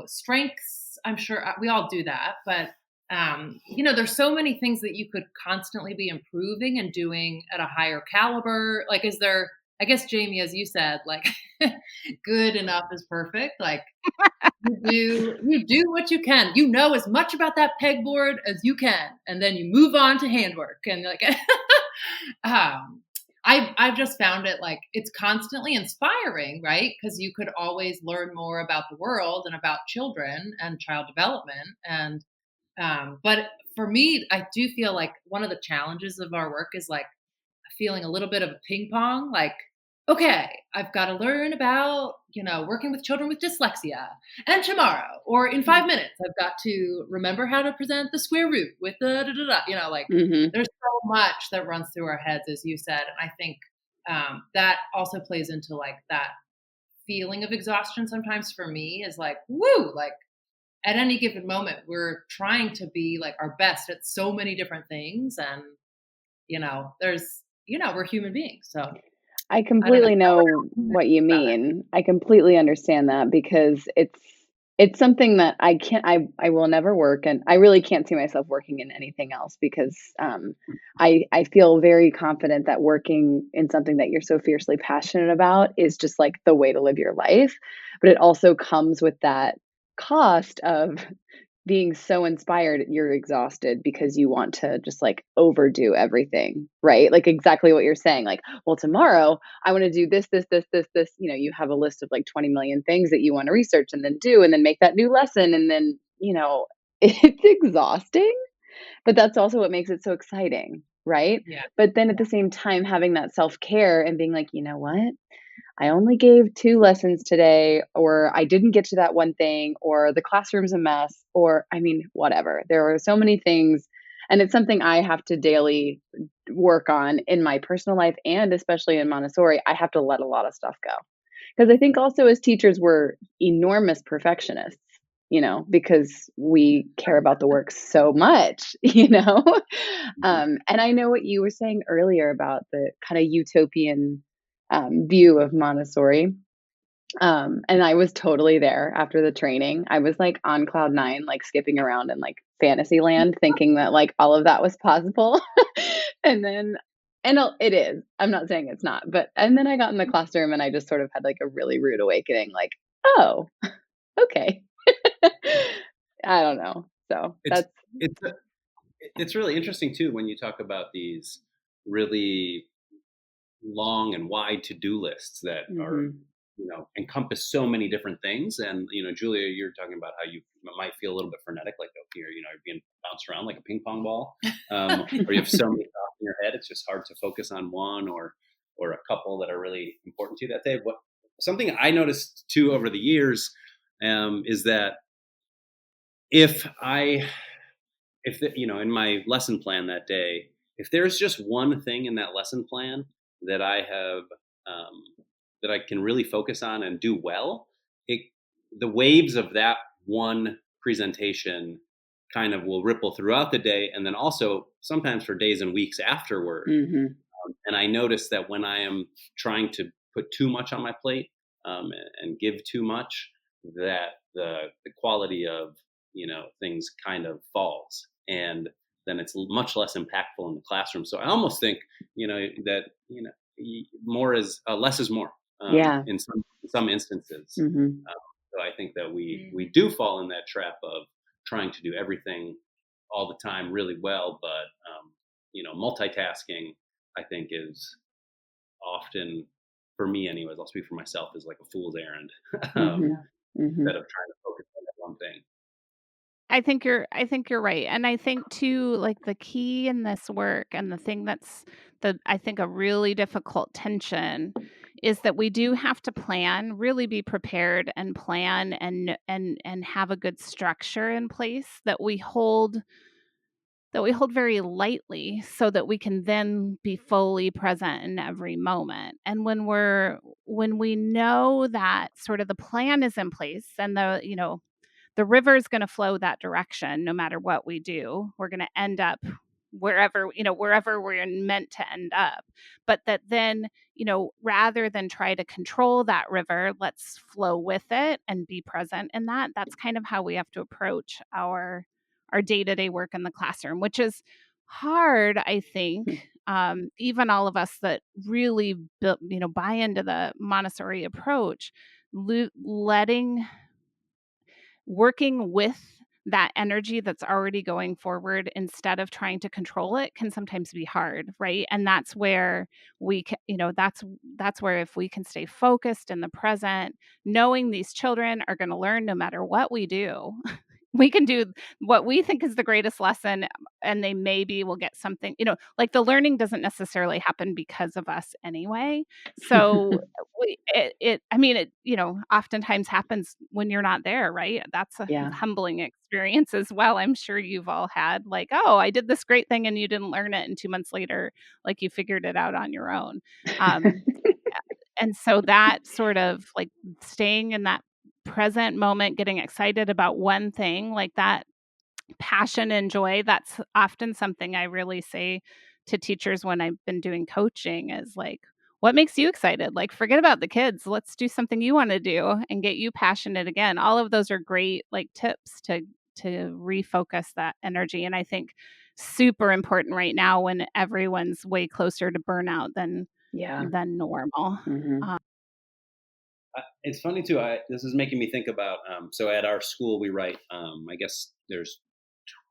strengths? I'm sure we all do that, but there's so many things that you could constantly be improving and doing at a higher caliber. Like, is there, I guess, Jamie, as you said, like, good enough is perfect. Like, you do what you can. You know as much about that pegboard as you can, and then you move on to handwork. And like, I've just found it like it's constantly inspiring, right? Because you could always learn more about the world and about children and child development. And but for me, I do feel like one of the challenges of our work is like feeling a little bit of a ping pong, like, okay, I've got to learn about, working with children with dyslexia. And tomorrow, or in 5 minutes, I've got to remember how to present the square root with the like, there's so much that runs through our heads, as you said. And I think that also plays into like that feeling of exhaustion sometimes for me, is like, woo, like at any given moment, we're trying to be like our best at so many different things. And, we're human beings. So I completely know what you mean. I completely understand that, because it's something that I will never work, and I really can't see myself working in anything else, because I feel very confident that working in something that you're so fiercely passionate about is just like the way to live your life. But it also comes with that cost of being so inspired, you're exhausted because you want to just like overdo everything, right? Like exactly what you're saying. Like, well, tomorrow I want to do this, this, this, this, this. You have a list of like 20 million things that you want to research and then do, and then make that new lesson. And then, it's exhausting. But that's also what makes it so exciting, right? Yeah. But then at the same time, having that self-care and being like, you know what? I only gave 2 lessons today, or I didn't get to that one thing, or the classroom's a mess, or I mean, whatever. There are so many things, and it's something I have to daily work on in my personal life and especially in Montessori. I have to let a lot of stuff go. Because I think also as teachers, we're enormous perfectionists, because we care about the work so much, And I know what you were saying earlier about the kind of utopian view of Montessori. And I was totally there after the training. I was like on cloud nine, like skipping around in like fantasy land, thinking that like all of that was possible. and then, it is. I'm not saying it's not, and then I got in the classroom and I just sort of had like a really rude awakening, like, oh, okay. I don't know. So It's it's it's really interesting too when you talk about these really long and wide to-do lists that are Mhm. encompass so many different things. And Julia, you're talking about how you might feel a little bit frenetic, like you're being bounced around like a ping pong ball, or you have so many thoughts in your head, it's just hard to focus on one or a couple that are really important to you that day. What Something I noticed too over the years is that if I in my lesson plan that day, if there's just one thing in that lesson plan that I have that I can really focus on and do well, it the waves of that one presentation kind of will ripple throughout the day, and then also sometimes for days and weeks afterward. Mhm. And I notice that when I am trying to put too much on my plate, and give too much, that the quality of things kind of falls, and then it's much less impactful in the classroom. So I almost think that more is less is more, Yeah. in some instances. Mhm. So I think that we do fall in that trap of trying to do everything all the time really well, but multitasking, I think, is often, for me anyways, I'll speak for myself, is like a fool's errand. Mhm. Instead Mhm. of trying to focus on that one thing. I think you're right. And I think too, like the key in this work and the thing that's I think a really difficult tension is that we do have to plan, really be prepared and plan and have a good structure in place that we hold very lightly so that we can then be fully present in every moment. And when we know that sort of the plan is in place and the river is going to flow that direction no matter what we do. We're going to end up wherever we're meant to end up. But that then, rather than try to control that river, let's flow with it and be present in that. That's kind of how we have to approach our day-to-day work in the classroom, which is hard, I think. Even all of us that really buy into the Montessori approach, letting working with that energy that's already going forward instead of trying to control it can sometimes be hard, right? And that's where that's where if we can stay focused in the present, knowing these children are going to learn no matter what we do, we can do what we think is the greatest lesson, and they maybe will get something, like the learning doesn't necessarily happen because of us anyway. So it oftentimes happens when you're not there, right? That's a Yeah. humbling experience as well. I'm sure you've all had, like, oh, I did this great thing and you didn't learn it, and 2 months later, like, you figured it out on your own. Um, and so that sort of like staying in that present moment, getting excited about one thing, like that passion and joy, that's often something I really say to teachers when I've been doing coaching is like, what makes you excited? Like, forget about the kids. Let's do something you want to do and get you passionate again. All of those are great like tips to refocus that energy. And I think super important right now when everyone's way closer to burnout Yeah. than normal. Mhm. It's funny too. This is making me think about. So at our school, we write. I guess there's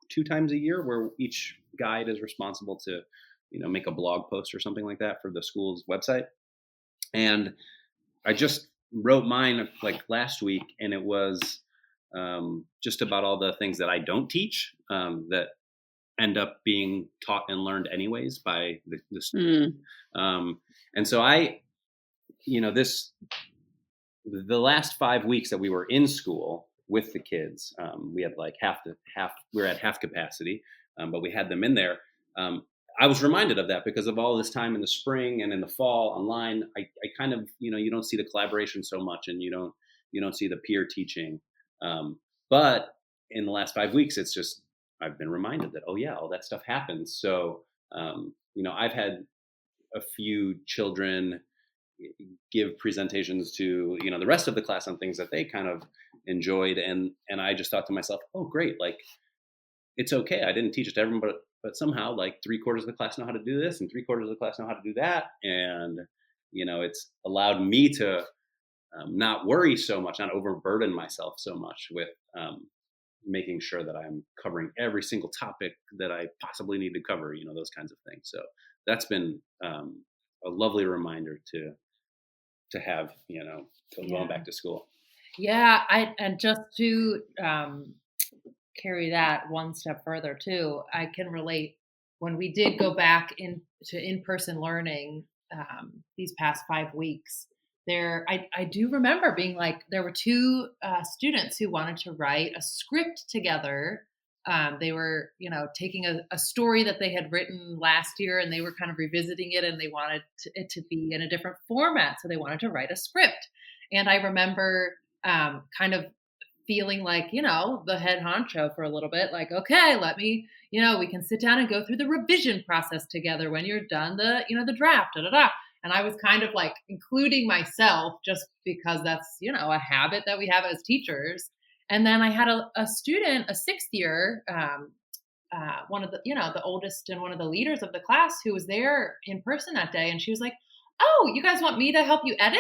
2 times a year where each guide is responsible to, make a blog post or something like that for the school's website. And I just wrote mine like last week, and it was just about all the things that I don't teach, that end up being taught and learned anyways by the Mm. and so the last 5 weeks that we were in school with the kids, we had like we were at half capacity, but we had them in there. I was reminded of that because of all this time in the spring and in the fall online. I kind of, you don't see the collaboration so much, and you don't see the peer teaching. But in the last 5 weeks, it's just, I've been reminded that, oh yeah, all that stuff happens. So, I've had a few children give presentations to, the rest of the class on things that they kind of enjoyed. And I just thought to myself, oh, great. Like, it's okay. I didn't teach it to everyone, but somehow like 3/4 of the class know how to do this and 3/4 of the class know how to do that. And, it's allowed me to not worry so much, not overburden myself so much with making sure that I'm covering every single topic that I possibly need to cover, those kinds of things. So that's been a lovely reminder to have, going back to school. Yeah, and just to carry that one step further too, I can relate when we did go back into in-person learning these past 5 weeks. I do remember being like, there were two students who wanted to write a script together. They were, taking a story that they had written last year, and they were kind of revisiting it, and they wanted it to be in a different format. So they wanted to write a script. And I remember kind of feeling like, the head honcho for a little bit, like, okay, let me, we can sit down and go through the revision process together when you're done the draft, da, da, da. And I was kind of like including myself just because that's, a habit that we have as teachers. And then I had a student, a 6th year, one of the, the oldest and one of the leaders of the class who was there in person that day. And she was like, oh, you guys want me to help you edit,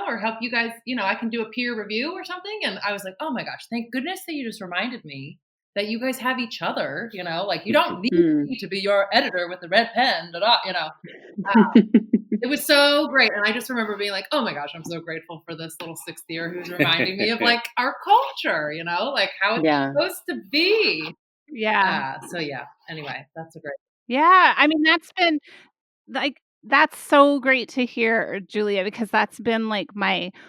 or help you guys, I can do a peer review or something. And I was like, oh my gosh, thank goodness that you just reminded me that you guys have each other, like you don't need me to be your editor with the red pen, It was so great. And I just remember being like, oh my gosh, I'm so grateful for this little 6th year who's reminding me of like our culture, like how it's supposed to be. Yeah. So yeah, anyway, that's a great. Yeah. I mean, that's so great to hear, Julia, because that's been like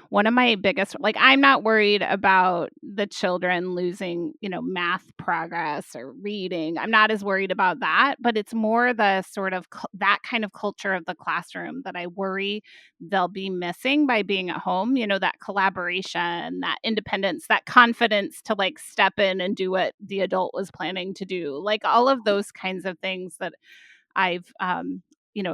one of my biggest, like, I'm not worried about the children losing, math progress or reading. I'm not as worried about that, but it's more the sort of that kind of culture of the classroom that I worry they'll be missing by being at home, that collaboration, that independence, that confidence to like step in and do what the adult was planning to do. Like all of those kinds of things that I've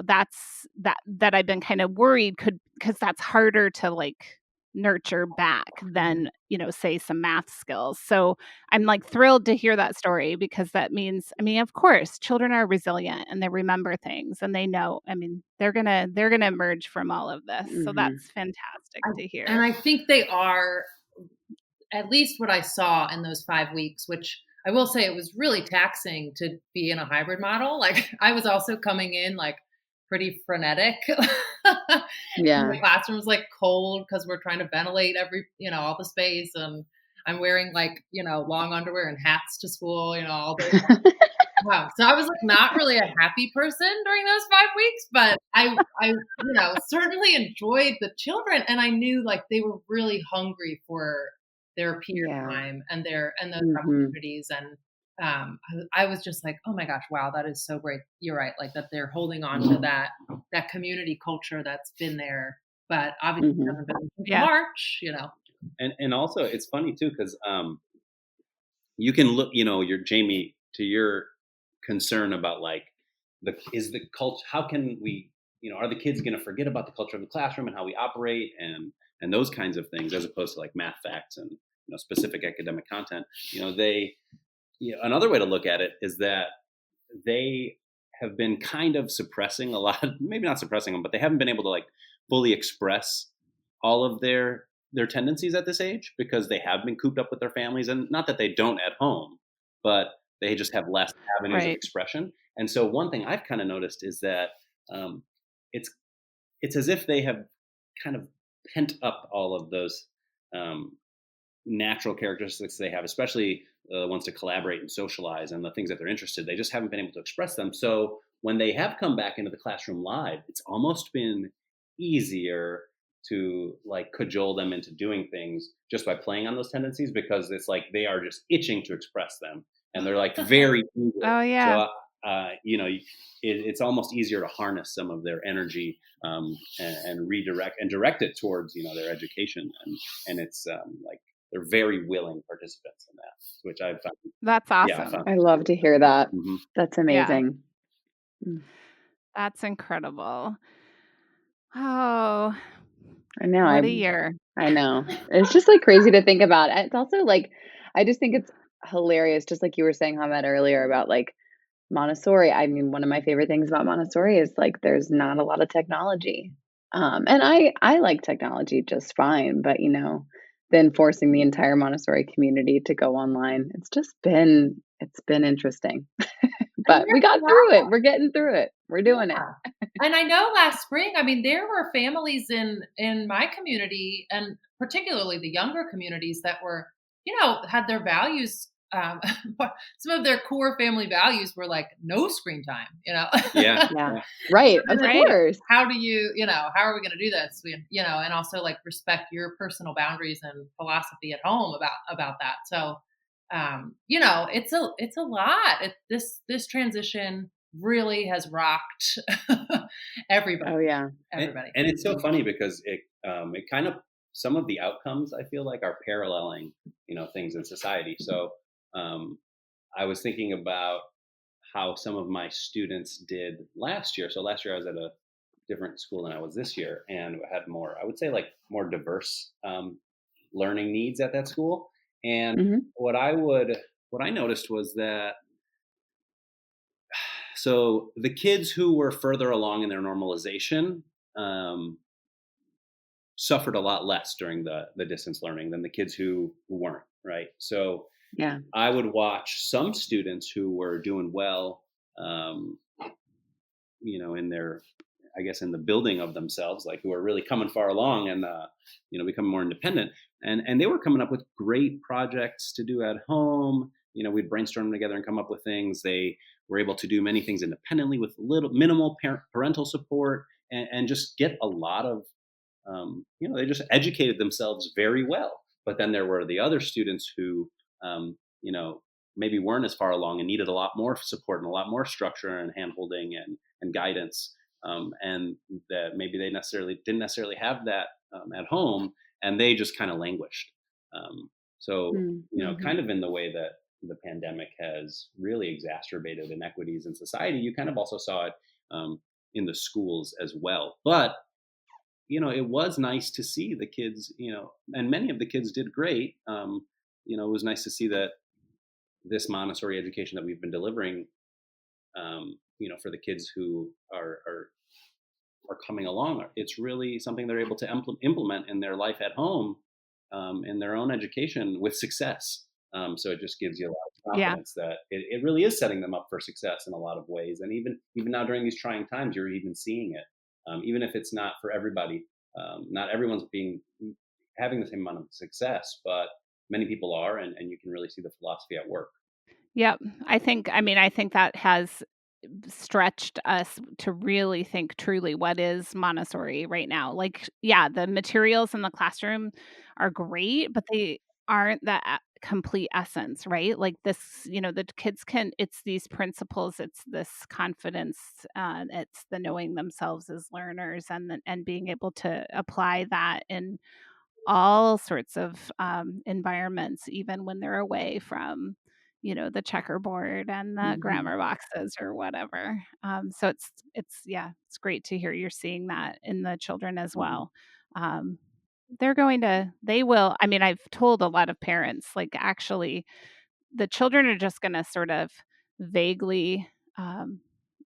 that's that I've been kind of worried because that's harder to like nurture back than, say some math skills. So I'm like thrilled to hear that story because that means, I mean, of course, children are resilient and they remember things and they know, I mean, they're going to emerge from all of this. So that's fantastic to hear. And I think they are, at least what I saw in those 5 weeks, which I will say it was really taxing to be in a hybrid model. Like I was also coming in like pretty frenetic. Yeah. The classroom's like cold because we're trying to ventilate all the space, and I'm wearing like, long underwear and hats to school, all day. Wow. So I was like not really a happy person during those 5 weeks, but I certainly enjoyed the children, and I knew like they were really hungry for their peer time and those opportunities. And I was just like, oh my gosh, wow, that is so great. You're right. Like that they're holding on to that community culture that's been there, but obviously hasn't been since March, And also it's funny too, because you can look, your Jamie, to your concern about like is the culture, how can we, are the kids going to forget about the culture of the classroom and how we operate and those kinds of things, as opposed to like math facts and specific academic content. Another way to look at it is that they have been kind of suppressing a lot, maybe not suppressing them, but they haven't been able to like fully express all of their tendencies at this age because they have been cooped up with their families, and not that they don't at home, but they just have less avenues of expression. And so one thing I've kind of noticed is that it's as if they have kind of pent up all of those natural characteristics they have, especially wants to collaborate and socialize and the things that they're interested. They just haven't been able to express them. So when they have come back into the classroom live, it's almost been easier to like cajole them into doing things just by playing on those tendencies, because it's like they are just itching to express them and they're like very eager. Oh, yeah. So it's almost easier to harness some of their energy and redirect and direct it towards their education, and it's like they're very willing participants in that, which I've found. That's awesome. I love to hear that. Mm-hmm. That's amazing. That's incredible. Oh, I know. what a year. I know. It's just like crazy to think about. It's also like, I just think it's hilarious, just like you were saying, Hamed, earlier about like Montessori. I mean, one of my favorite things about Montessori is like there's not a lot of technology. And I like technology just fine, but then forcing the entire Montessori community to go online, it's been interesting. But we got through it. We're getting through it. We're doing it. And I know last spring, I mean, there were families in my community, and particularly the younger communities, that were, had their values. Some of thetheir core family values were like no screen time, Yeah. Right. Of course. How do you, how are we going to do this? And also like respect your personal boundaries and philosophy at home about that. So, it's a lot. This transition really has rocked everybody. Oh yeah. Everybody. And it's so funny because it kind of, some of the outcomes I feel like are paralleling, things in society. So I was thinking about how some of my students did last year. So last year I was at a different school than I was this year, and had more, I would say, like more diverse learning needs at that school. And what I noticed was that, so the kids who were further along in their normalization suffered a lot less during the distance learning than the kids who weren't, right? So yeah, I would watch some students who were doing well, in their, I guess, in the building of themselves, like who are really coming far along and, becoming more independent. And they were coming up with great projects to do at home. We'd brainstorm together and come up with things. They were able to do many things independently with minimal parental support, and just get a lot of, they just educated themselves very well. But then there were the other students who, maybe weren't as far along and needed a lot more support and a lot more structure and handholding and guidance. And that maybe they didn't necessarily have that at home, and they just kind of languished. Kind of in the way that the pandemic has really exacerbated inequities in society, you kind of also saw it in the schools as well. But it was nice to see the kids, and many of the kids did great. It was nice to see that this Montessori education that we've been delivering, for the kids who are coming along, it's really something they're able to implement in their life at home, in their own education with success. So it just gives you a lot of confidence that it really is setting them up for success in a lot of ways. And even now during these trying times, you're even seeing it, even if it's not for everybody. Not everyone's having the same amount of success, but many people are, and you can really see the philosophy at work. Yep. I think that has stretched us to really think truly what is Montessori right now. Like, yeah, the materials in the classroom are great, but they aren't the complete essence, right? Like this, the kids it's these principles, it's this confidence, it's the knowing themselves as learners, and being able to apply that in all sorts of environments, even when they're away from, the checkerboard and the grammar boxes or whatever. So it's great to hear you're seeing that in the children as well. They will, I mean, I've told a lot of parents, like, actually, the children are just going to sort of vaguely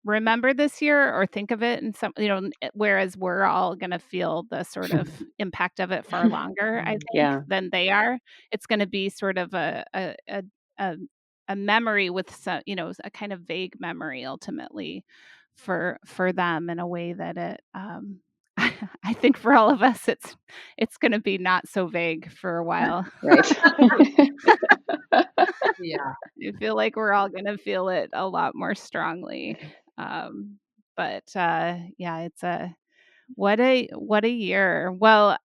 remember this year or think of it in some, whereas we're all going to feel the sort of impact of it far longer, I think, than they are. It's going to be sort of a memory with some, a kind of vague memory ultimately for them, in a way that it, I think for all of us, it's going to be not so vague for a while. Right. I feel like we're all going to feel it a lot more strongly. But yeah, it's what a year. Well,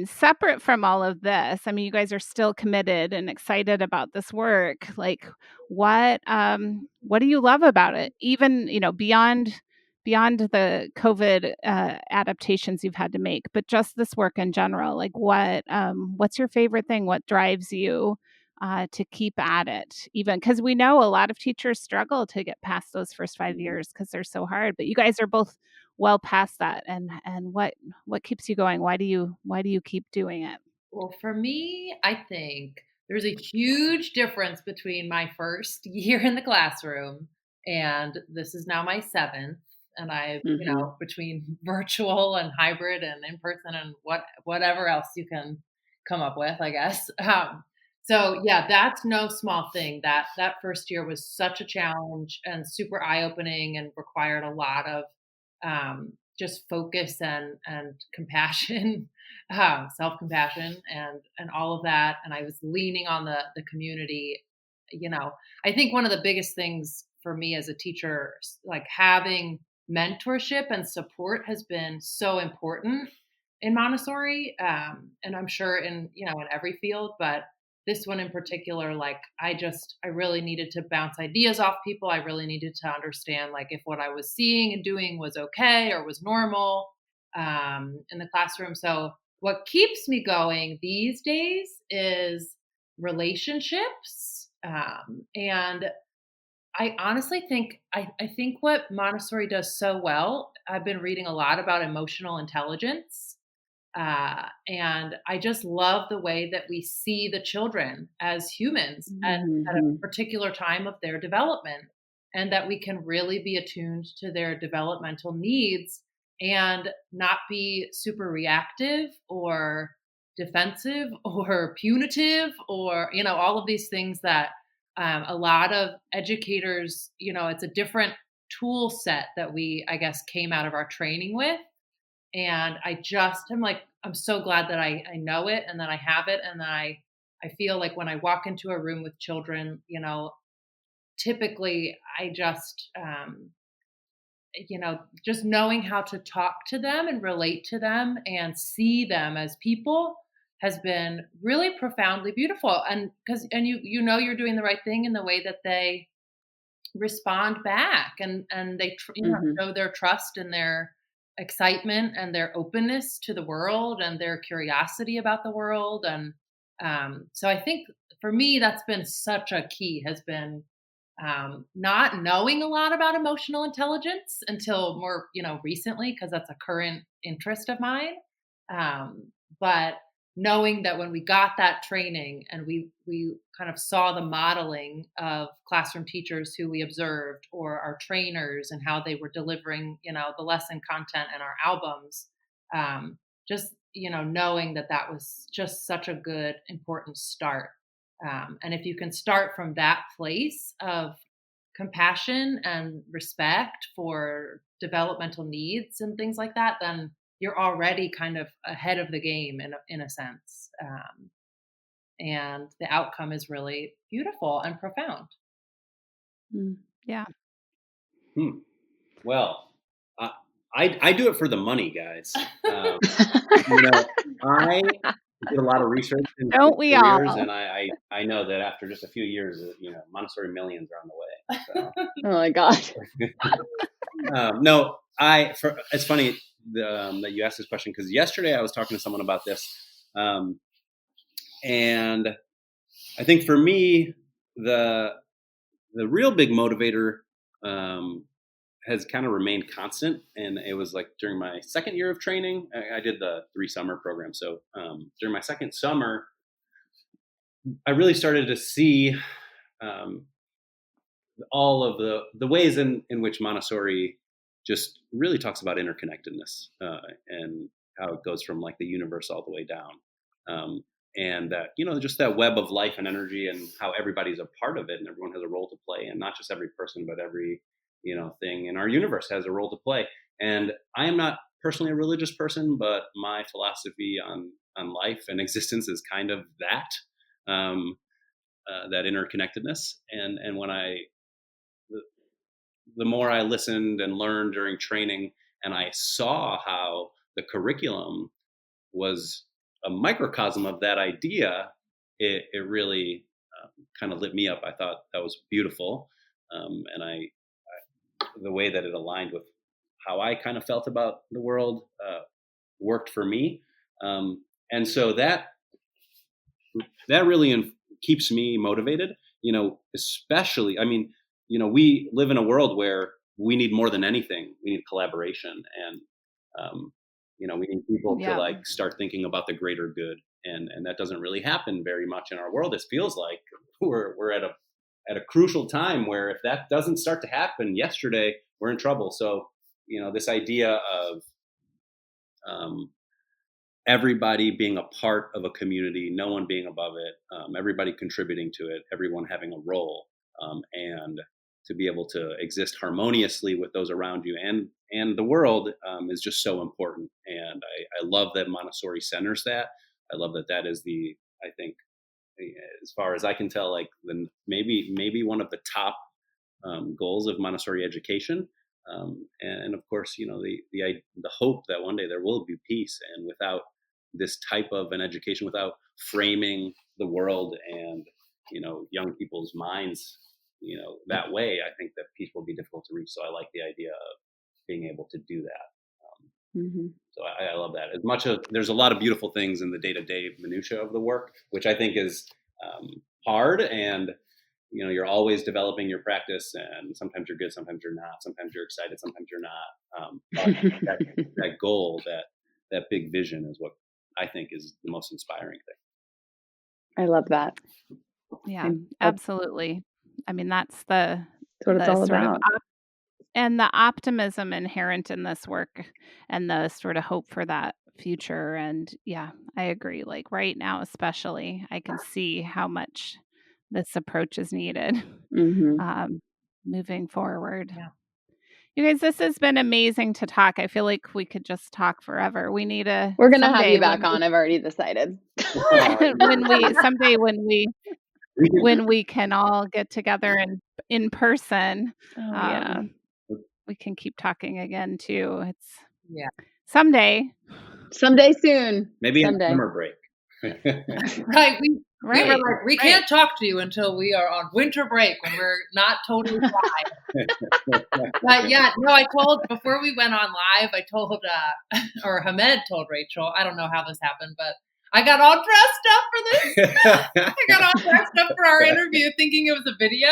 separate from all of this, I mean, you guys are still committed and excited about this work. Like, what do you love about it? Even, beyond the COVID adaptations you've had to make, but just this work in general. Like, what's your favorite thing? What drives you to keep at it? Even because we know a lot of teachers struggle to get past those first 5 years because they're so hard. But you guys are both well past that, and what keeps you going? Why do you keep doing it? Well, for me, I think there's a huge difference between my first year in the classroom and this is now my seventh. And I've, between virtual and hybrid and in person and whatever else you can come up with, I guess. So yeah, that's no small thing. That first year was such a challenge and super eye-opening and required a lot of just focus and compassion, self-compassion and all of that. And I was leaning on the community. I think one of the biggest things for me as a teacher, like having mentorship and support has been so important in Montessori. And I'm sure in every field, but this one in particular, like I really needed to bounce ideas off people. I really needed to understand like if what I was seeing and doing was okay or was normal in the classroom. So what keeps me going these days is relationships. And I honestly think, I think what Montessori does so well, I've been reading a lot about emotional intelligence. And I just love the way that we see the children as humans and at a particular time of their development, and that we can really be attuned to their developmental needs and not be super reactive or defensive or punitive or, all of these things that a lot of educators, it's a different tool set that we, I guess, came out of our training with. And I'm so glad that I know it and that I have it. And that I feel like when I walk into a room with children, typically I just, just knowing how to talk to them and relate to them and see them as people has been really profoundly beautiful. And you're doing the right thing in the way that they respond back and they show their trust and their excitement and their openness to the world and their curiosity about the world. And so I think for me, that's been such a key, has been not knowing a lot about emotional intelligence until more, recently, because that's a current interest of mine. But knowing that when we got that training and we kind of saw the modeling of classroom teachers who we observed or our trainers and how they were delivering, the lesson content in our albums, just, knowing that was just such a good, important start. And if you can start from that place of compassion and respect for developmental needs and things like that, then you're already kind of ahead of the game in a sense. And the outcome is really beautiful and profound. Yeah. Well, I do it for the money, guys. I did a lot of research in Don't we careers, all? and I know that after just a few years, Montessori millions are on the way. So. Oh my God. No, it's funny that you asked this question, because yesterday I was talking to someone about this, and I think for me the real big motivator has kind of remained constant, and it was like during my second year of training. I did the 3 summer program, so during my second summer, I really started to see all of the ways in which Montessori just really talks about interconnectedness and how it goes from like the universe all the way down. And that, just that web of life and energy and how everybody's a part of it and everyone has a role to play, and not just every person, but every, thing in our universe has a role to play. And I am not personally a religious person, but my philosophy on life and existence is kind of that. that interconnectedness. And when the more I listened and learned during training, and I saw how the curriculum was a microcosm of that idea, it really kind of lit me up. I thought that was beautiful, and I the way that it aligned with how I kind of felt about the world worked for me, and so that really keeps me motivated. Especially, I mean, we live in a world where we need more than anything. We need collaboration, and we need people to like start thinking about the greater good, and that doesn't really happen very much in our world. It feels like we're at a crucial time where if that doesn't start to happen yesterday, we're in trouble. So this idea of everybody being a part of a community, no one being above it, everybody contributing to it, everyone having a role, and to be able to exist harmoniously with those around you and the world is just so important. And I love that Montessori centers that. I love that is I think, as far as I can tell, like maybe one of the top goals of Montessori education. And of course, the hope that one day there will be peace. And without this type of an education, without framing the world and young people's minds that way, I think that peace will be difficult to reach. So I like the idea of being able to do that. So I love that. As much as there's a lot of beautiful things in the day-to-day minutia of the work, which I think is hard, and you're always developing your practice, and sometimes you're good, sometimes you're not, sometimes you're excited, sometimes you're not. That goal, that big vision is what I think is the most inspiring thing. I love that. Yeah, absolutely. I mean, that's what it's all about. And the optimism inherent in this work and the sort of hope for that future. And yeah, I agree. Like right now, especially, I can see how much this approach is needed moving forward. Yeah. You guys, this has been amazing to talk. I feel like we could just talk forever. We're going to have you back on. I've already decided. When we can all get together in person, we can keep talking again too. It's someday soon. Maybe in summer break. Right. We can't talk to you until we are on winter break when we're not totally live. But yeah, no, before we went on live, I told, or Hamed told Rachel, I don't know how this happened, but I got all dressed up for this. I got all dressed up for our interview thinking it was a video,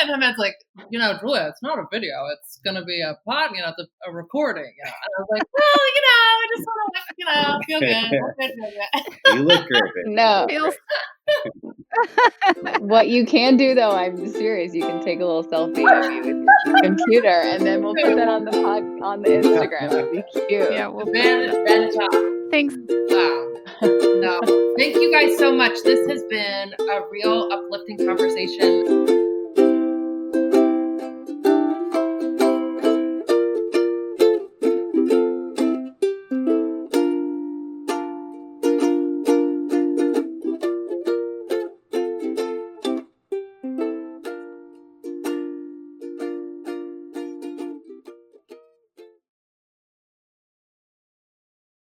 and Hamed's like, Julia, it's not a video. It's going to be a it's a recording. And I was like, well, I just want to, feel good. You look great. No. What you can do, though, I'm serious, you can take a little selfie of you with your computer, and then we'll put that on the Instagram. It'll be cute. Yeah, we'll Thanks. No, thank you guys so much. This has been a real uplifting conversation.